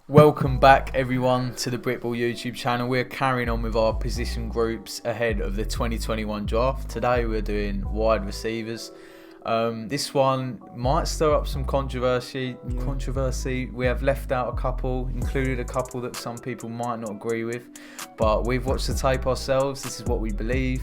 Welcome back everyone to the Britball YouTube channel. We're carrying on with our position groups ahead of the 2021 draft. Today we're doing wide receivers. This one might stir up some controversy. We have left out a couple, included a couple that some people might not agree with, but we've watched the tape ourselves. This is what we believe,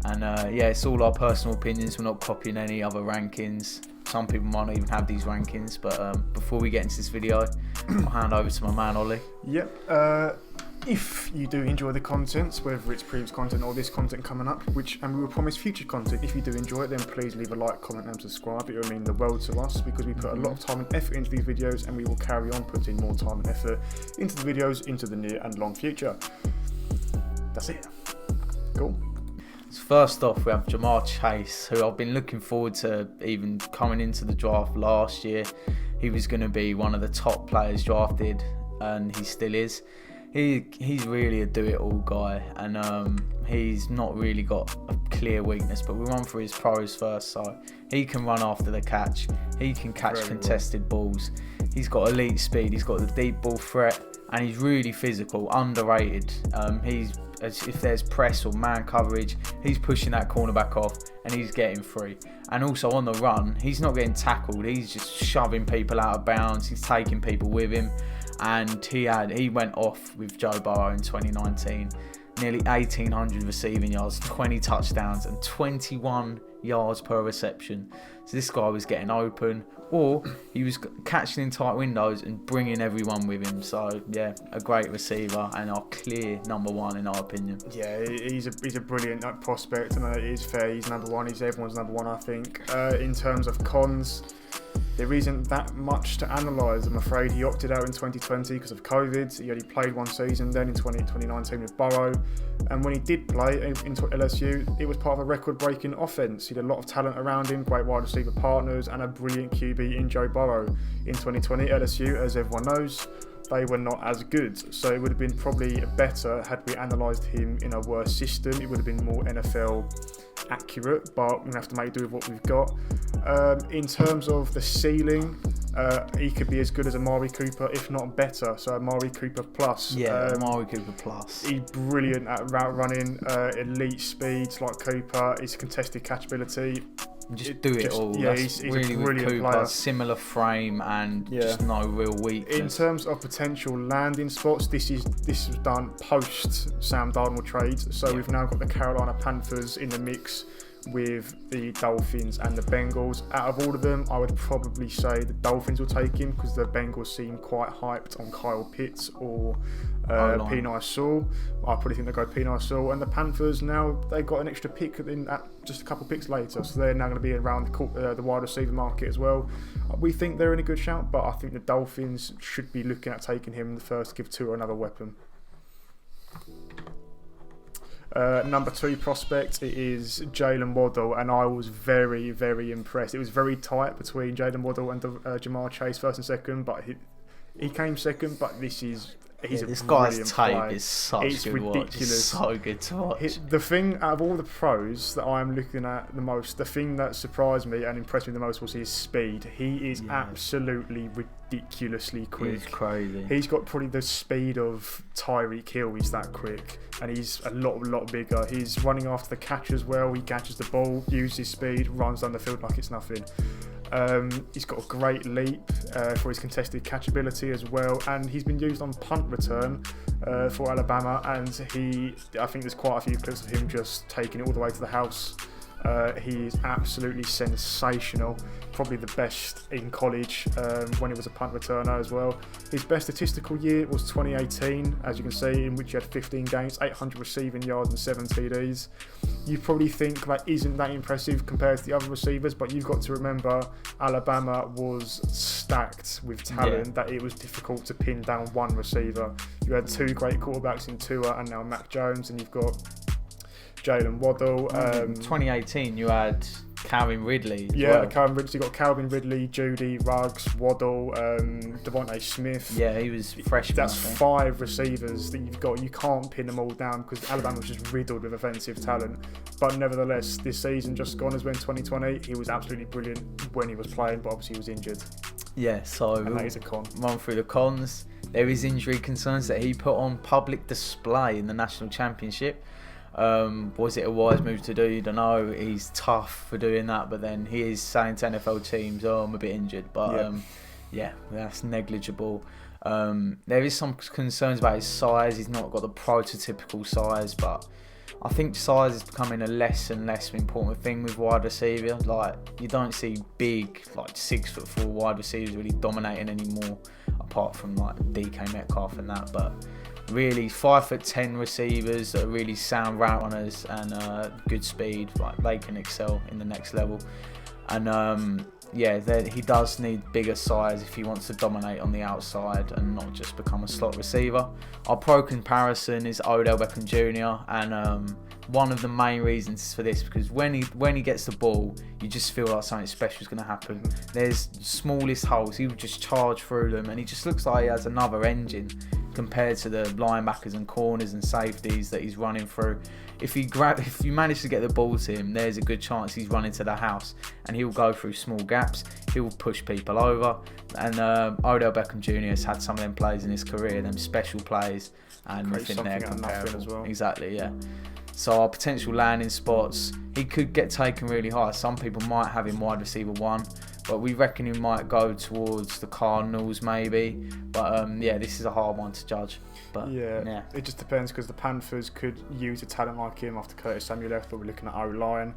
and yeah, it's all our personal opinions. We're not copying any other rankings. Some people might not even have these rankings, but before we get into this video, I'll hand over to my man Ollie. Yep. If you do enjoy the content, whether it's previous content or this content coming up, and we will promise future content, if you do enjoy it, then please leave a like, comment and subscribe. It will mean the world to us because we put a lot of time and effort into these videos, and we will carry on putting more time and effort into the videos into the near and long future. That's it. Cool. So first off, we have JAMARR Chase, who I've been looking forward to even coming into the draft last year. He was going to be one of the top players drafted, and he still is. He's really a do-it-all guy, and he's not really got a clear weakness, but we'll run through his pros first. So he can run after the catch, he can catch contested balls, he's got elite speed, he's got the deep ball threat, and he's really physical, underrated. If there's press or man coverage, he's pushing that cornerback off and he's getting free. And also on the run, he's not getting tackled, he's just shoving people out of bounds, he's taking people with him. And he went off with Joe Burrow in 2019, nearly 1,800 receiving yards, 20 touchdowns and 21 yards per reception. So this guy was getting open, or he was catching in tight windows and bringing everyone with him. So yeah, a great receiver and our clear number one in our opinion. Yeah, he's a brilliant prospect, and it is fair. He's number one. He's everyone's number one, I think. In terms of cons, there isn't that much to analyse. I'm afraid he opted out in 2020 because of COVID. He only played one season then in 2019 with Burrow. And when he did play into LSU, it was part of a record-breaking offense. He had a lot of talent around him, great wide receiver partners, and a brilliant QB in Joe Burrow. In 2020, LSU, as everyone knows, they were not as good. So it would have been probably better had we analysed him in a worse system. It would have been more NFL accurate, but we're going to have to make do with what we've got. In terms of the ceiling, he could be as good as Amari Cooper, if not better. So Amari Cooper plus. Yeah, Amari Cooper plus. He's brilliant at route running, elite speeds like Cooper, his contested catchability. Just do it all. Yeah, he's really a brilliant Cooper, player. similar frame and just no real weakness. In terms of potential landing spots, this was done post Sam Darnold trade. So we've now got the Carolina Panthers in the mix with the Dolphins and the Bengals. Out of all of them, I would probably say the Dolphins will take him because the Bengals seem quite hyped on Kyle Pitts or Penei Sewell. I probably think they'll go Penei Sewell. And the Panthers, now they've got an extra pick just a couple picks later, so they're now going to be around the wide receiver market as well. We think they're in a good shout, but I think the Dolphins should be looking at taking him the first, give Tua another weapon. Number 2 prospect, it is Jaylen Waddle, and I was very, very impressed. It was very tight between Jaylen Waddle and JAMARR Chase first and second, but he came second. But this guy's tape is such good ridiculous. Watch. It's so good to watch. The thing out of all the pros that I'm looking at the most, the thing that surprised me and impressed me the most was his speed. He is absolutely ridiculously quick. He's crazy. He's got probably the speed of Tyreek Hill. He's that quick, and he's a lot bigger. He's running after the catch as well. He catches the ball, uses his speed, runs down the field like it's nothing. He's got a great leap for his contested catchability as well, and he's been used on punt return for Alabama, and I think there's quite a few clips of him just taking it all the way to the house. He is absolutely sensational, probably the best in college when he was a punt returner as well. His best statistical year was 2018, as you can see, in which he had 15 games, 800 receiving yards and 7 TDs. You probably think that isn't that impressive compared to the other receivers, but you've got to remember Alabama was stacked with talent, that it was difficult to pin down one receiver. You had 2 great quarterbacks in Tua and now Mac Jones, and you've got Jaylen Waddle. 2018, you had Calvin Ridley. Calvin Ridley. You got Calvin Ridley, Judy, Ruggs, Waddle, DeVonta Smith. Yeah, he was freshman. That's 5 receivers that you've got. You can't pin them all down because Alabama was just riddled with offensive talent. But nevertheless, this season just gone as well in 2020. He was absolutely brilliant when he was playing, but obviously he was injured. Yeah, so and that is a con. Run through the cons. there is injury concerns that he put on public display in the national championship. Was it a wise move to do? You don't know. He's tough for doing that, but then he is saying to NFL teams, "Oh, I'm a bit injured," but yeah, that's negligible. There is some concerns about his size. He's not got the prototypical size, but I think size is becoming a less and less important thing with wide receiver. Like, you don't see big, like 6'4" wide receivers really dominating anymore, apart from like DK Metcalf and that. But really, 5'10" receivers that are really sound route runners and good speed, like they can excel in the next level. And yeah, he does need bigger size if he wants to dominate on the outside and not just become a slot receiver. Our pro comparison is Odell Beckham Jr. and one of the main reasons for this, because when he gets the ball, you just feel like something special is going to happen. There's smallest holes, he will just charge through them, and he just looks like he has another engine compared to the linebackers and corners and safeties that he's running through. If you manage to get the ball to him, there's a good chance he's running to the house, and he'll go through small gaps. He'll push people over, and Odell Beckham Jr. has had some of them plays in his career, them special plays, and I think they're comparable as well. Exactly, yeah. So our potential landing spots, he could get taken really high. Some people might have him wide receiver 1, but we reckon he might go towards the Cardinals maybe. But yeah, this is a hard one to judge. But yeah. It just depends, because the Panthers could use a talent like him after Curtis Samuel left, but we're looking at O-line.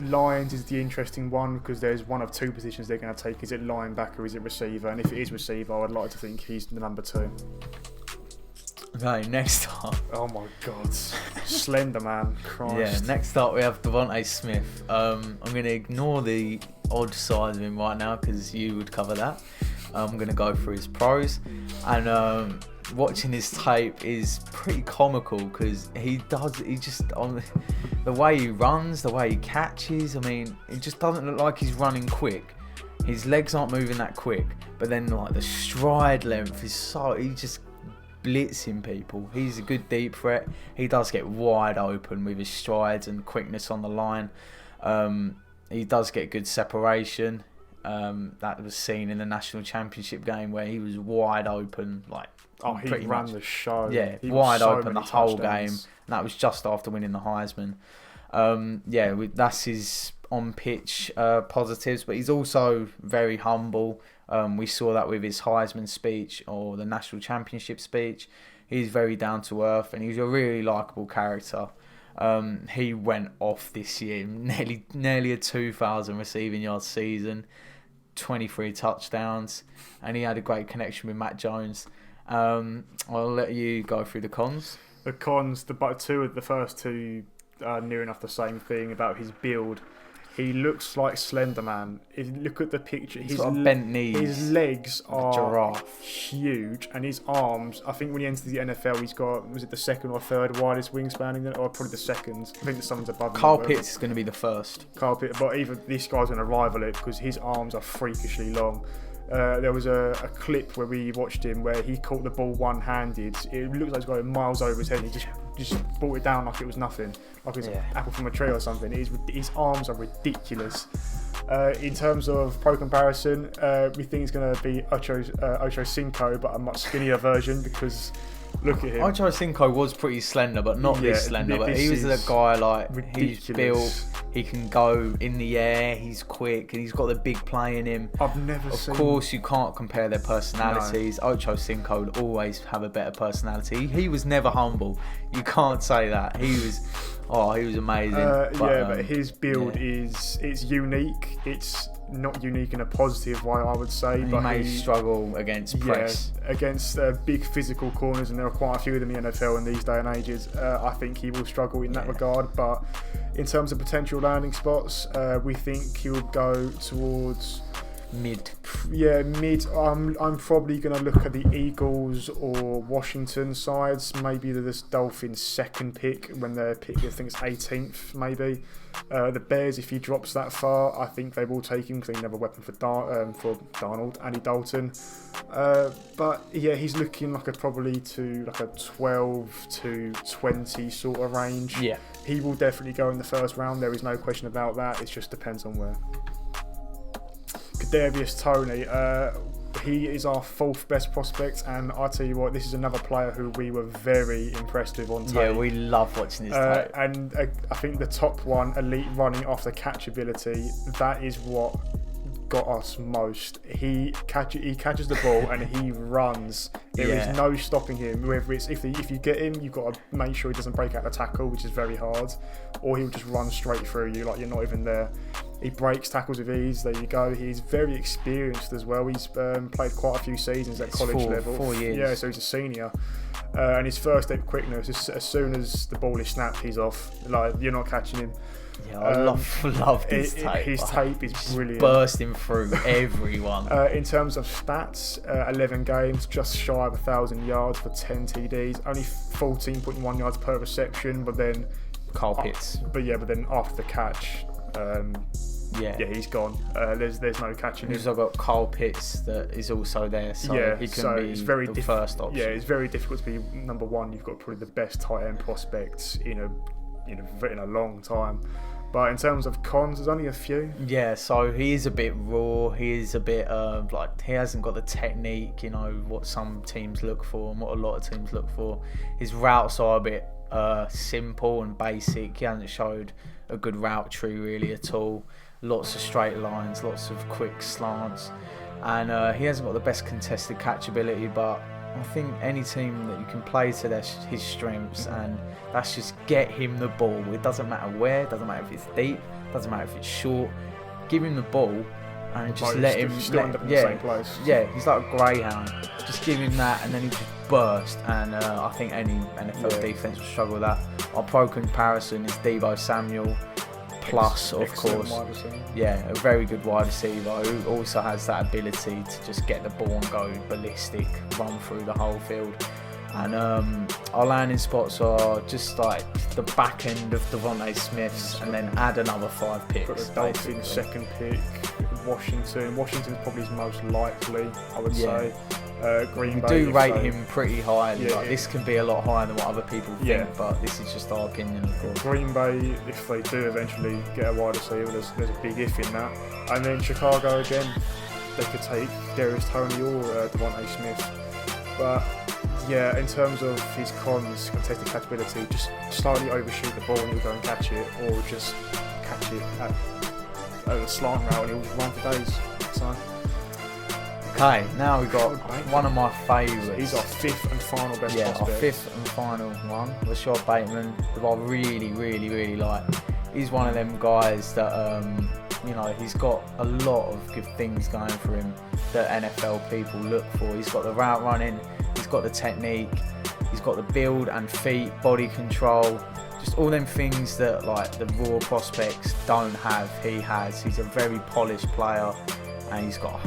Lions is the interesting one, because there's one of two positions they're going to take. Is it linebacker, is it receiver? And if it is receiver, I'd like to think he's the number 2. Okay, next up. Oh my God, Slender Man, Christ. Yeah, next up we have DeVonta Smith. I'm going to ignore the odd side of him right now, because you would cover that. I'm going to go through his pros, and watching his tape is pretty comical, because he just, on the way he runs, the way he catches, I mean, it just doesn't look like he's running quick. His legs aren't moving that quick, but then like the stride length is he just blitzing people. He's a good deep threat. He does get wide open with his strides and quickness on the line. He does get good separation. That was seen in the national championship game where he was wide open, like he ran the show. Yeah, wide open the whole game. And that was just after winning the Heisman. That's his on-pitch positives, but he's also very humble. We saw that with his Heisman speech or the national championship speech. He's very down to earth, and he's a really likeable character. He went off this year, nearly a 2,000 receiving yard season, 23 touchdowns, and he had a great connection with Matt Jones. I'll let you go through the cons. The cons, the first two are near enough the same thing about his build. He looks like Slender Man. If you look at the picture, he's got bent knees. His legs are giraffe. Huge, and his arms. I think when he enters the NFL, he's got, was it the second or third widest wingspan, or probably the second? I think that someone's above him. Carl Pitts is going to be the first. Carl Pitts, but even this guy's going to rival it, because his arms are freakishly long. There was a clip where we watched him where he caught the ball one-handed. It looked like he was going miles over his head. He just brought it down like it was nothing, like it was an apple from a tree or something. His arms are ridiculous. In terms of pro comparison, we think it's going to be Ocho Cinco, but a much skinnier version, because look at him. Ocho Cinco was pretty slender, but not this slender. But he was a guy like ridiculous. He's built. He can go in the air. He's quick, and he's got the big play in him. I've never seen. Of course, you can't compare their personalities. No. Ocho Cinco would always have a better personality. He was never humble. You can't say that. He was amazing. But his build it's unique. It's not unique in a positive way, I would say. He may struggle against press. Against big physical corners, and there are quite a few of them in the NFL in these day and ages. I think he will struggle in that regard. But in terms of potential landing spots, we think he will go towards mid. Yeah, mid. I'm probably going to look at the Eagles or Washington sides. Maybe the Dolphins' second pick when their pick, I think it's 18th, maybe. The Bears, if he drops that far, I think they will take him because they have a weapon for Darnold, Andy Dalton. But yeah, he's looking like probably to like a 12 to 20 sort of range. Yeah, he will definitely go in the first round. There is no question about that. It just depends on where. KADARIUS Toney, he is our 4th best prospect, and I tell you what, this is another player who we were very impressed with on tape. Yeah, we love watching his tape. And I think the top one, elite running after catch ability, that is what got us most. He catches the ball and he runs. There is no stopping him. Whether it's if you get him, you've got to make sure he doesn't break out the tackle, which is very hard, or he'll just run straight through you like you're not even there. He breaks tackles with ease. There you go. He's very experienced as well. He's played quite a few seasons at college level. 4 years. Yeah, so he's a senior. And his first step quickness, as soon as the ball is snapped, he's off. Like, you're not catching him. Yeah, I love his tape. His tape is brilliant. Bursting through everyone. In terms of stats, 11 games, just shy of 1,000 yards for 10 TDs, only 14.1 yards per reception, but then Carl Pitts. But then after the catch, he's gone. There's no catching him. We've also got Carl Pitts that is also there, so he can be it's very the first option. Yeah, it's very difficult to be number one. You've got probably the best tight end prospects in a long time. But in terms of cons, there's only a few. Yeah, so he is a bit raw. He is a bit he hasn't got the technique, what some teams look for and what a lot of teams look for. His routes are a bit simple and basic. He hasn't showed a good route tree really at all. Lots of straight lines, lots of quick slants, and he hasn't got the best contested catch ability, but I think any team that you can play to his strengths, and that's just get him the ball. It doesn't matter where, it doesn't matter if it's deep, it doesn't matter if it's short. Give him the ball and just let him. End up in the same place. Yeah, he's like a greyhound. Just give him that, and then he just burst. And I think any NFL defense will struggle with that. Our pro comparison is Deebo Samuel. Plus, of course, a very good wide receiver who also has that ability to just get the ball and go ballistic, run through the whole field. And our landing spots are just like the back end of DeVonta Smith's, and then add another 5 picks. Got the Dolphins second pick, Washington's probably his most likely, I would say. Green Bay. We do rate him pretty highly. This can be a lot higher than what other people think, but this is just our opinion, of course. Green Bay, if they do eventually get a wide receiver, there's a big if in that. And then Chicago again, they could take Darius Toney or DeVonta Smith. But yeah, in terms of his cons, contested catchability, just slightly overshoot the ball and he'll go and catch it, or just catch it at a slant route and he'll run for days. So. Okay, now we've got one of my favourites. He's our 5th and final best prospect. Our 5th and final one, RASHOD Bateman, who I really, really, really like. He's one of them guys that, he's got a lot of good things going for him that NFL people look for. He's got the route running, he's got the technique, he's got the build and feet, body control, just all them things that like the raw prospects don't have, he has. He's a very polished player. And he's got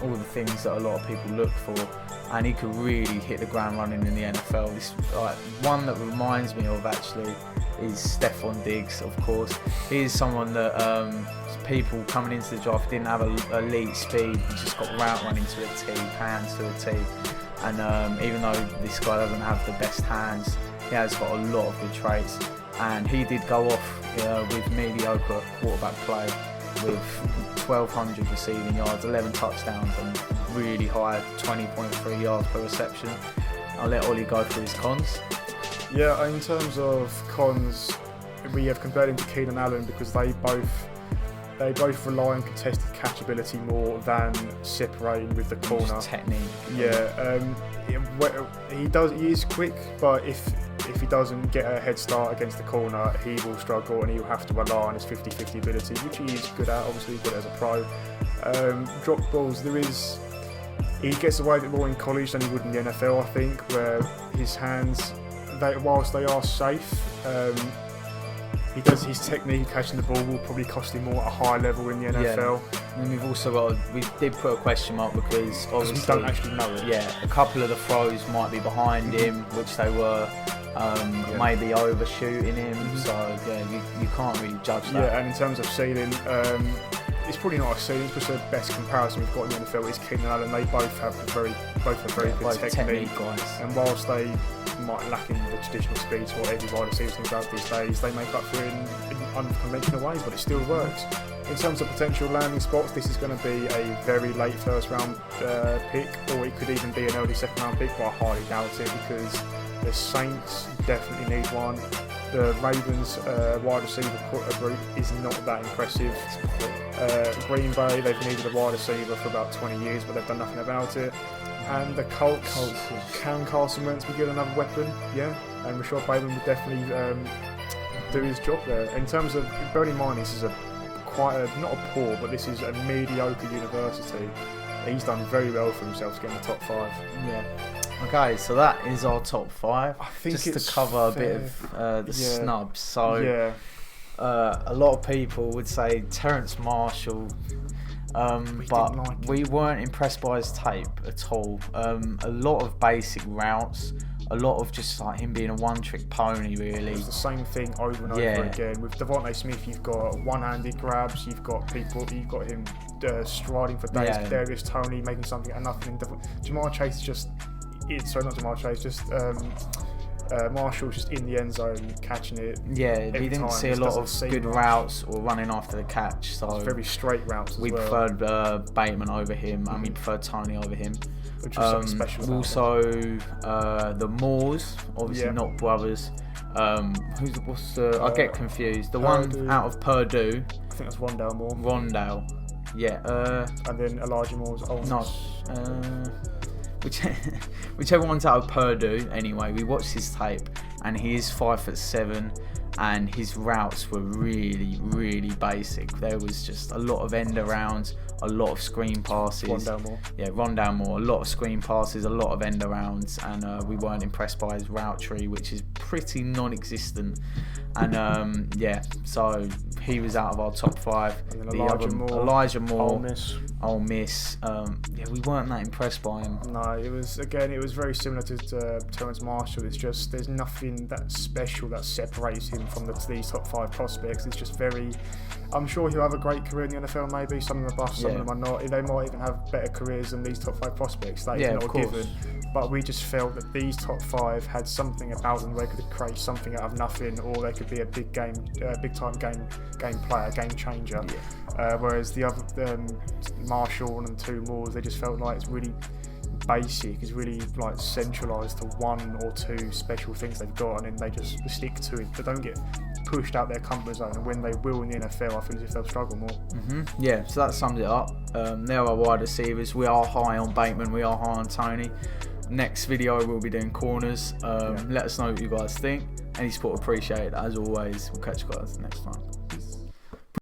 all the things that a lot of people look for, and he could really hit the ground running in the NFL. This one that reminds me of actually is Stephon Diggs, of course. He is someone that people coming into the draft didn't have elite speed. He just got route running to a T, hands to a T, and even though this guy doesn't have the best hands, he has got a lot of good traits. And he did go off with mediocre quarterback play, with 1,200 receiving yards, 11 touchdowns, and really high 20.3 yards per reception. I'll let Ollie go through his cons. Yeah, in terms of cons, we have compared him to Keenan Allen because they both rely on contested catchability more than separating with the corner. Just technique. Yeah, he is quick, but if he doesn't get a head start against the corner, he will struggle and he'll have to rely on his 50-50 ability, which he is good at, obviously, good as a pro. Drop balls, he gets away with it more in college than he would in the NFL, I think, where his hands, whilst they are safe, his technique catching the ball will probably cost him more at a high level in the NFL. And we've also we did put a question mark because obviously we don't actually know it. Yeah, a couple of the throws might be behind him, which they were. Maybe overshooting him, so you can't really judge that. Yeah, and in terms of ceiling, it's probably not a ceiling, it's just the best comparison we've got in the NFL is Keenan Allen. They both have very good technique, guys. And whilst they lacking the traditional speed to what every wide receiver seems to have these days. They make up for it in unconventional ways, but it still works. In terms of potential landing spots, this is going to be a very late first round pick, or it could even be an early second round pick, but I highly doubt it because the Saints definitely need one. The Ravens wide receiver group is not that impressive. Green Bay, they've needed a wide receiver for about 20 years, but they've done nothing about it. And the Colts can Carson Wentz be good another weapon? Yeah, and Rashad Bateman would definitely do his job there. In terms of, bearing in mind this is not a poor, but this is a mediocre university. He's done very well for himself to get in the top 5. Yeah. Okay, so that is our top 5. I think just it's to cover fair. a bit of the snubs. So yeah. A lot of people would say Terrence Marshall, but we weren't impressed by his tape at all. A lot of basic routes, a lot of just like him being a one-trick pony, really. It's the same thing over and over again. With DeVonta Smith, you've got one-handed grabs, you've got him striding for days. KADARIUS, TONEY making something out of nothing. JAMARR Chase is just. Sorry, not JAMARR Chase, just Marshall's just in the end zone catching it. Yeah, we didn't see a lot of good routes or running after the catch. So it's very straight routes. We preferred Bateman over him, and we preferred TONEY over him. Which was something special about also, the Moores, obviously not brothers. I get confused. The one out of Purdue. I think that's Rondale Moore. Rondale, yeah. And then Elijah Moore's old. No. Whichever one's out of Purdue. Anyway, we watched his tape, and he is 5'7", and his routes were really, really basic. There was just a lot of end arounds, a lot of screen passes. Rondale Moore. Yeah, Rondale Moore. A lot of screen passes, a lot of end arounds, and we weren't impressed by his route tree, which is pretty non-existent. And so he was out of our top 5. And then Elijah Moore, Ole Miss. We weren't that impressed by him. No, it was very similar to Terrence Marshall. It's just there's nothing that special that separates him from these top 5 prospects. It's just very. I'm sure he'll have a great career in the NFL. Maybe some of them are bust, some of them are not. They might even have better careers than these top 5 prospects. That is not a given. But we just felt that these top 5 had something about them. They could create something out of nothing, or they could be a big time game player, game changer. Yeah. Whereas the other Marshall and 2 Moores, they just felt like it's really basic. It's really like centralised to 1 or 2 special things they've got, and then they just stick to it. They don't get pushed out their comfort zone, and when they will in the NFL, I feel as if they'll struggle more. Yeah, so that sums it up. There are wide receivers. We are high on Bateman. We are high on TONEY. Next video we'll be doing corners. Let us know what you guys think. Any support appreciated as always. We'll catch you guys next time.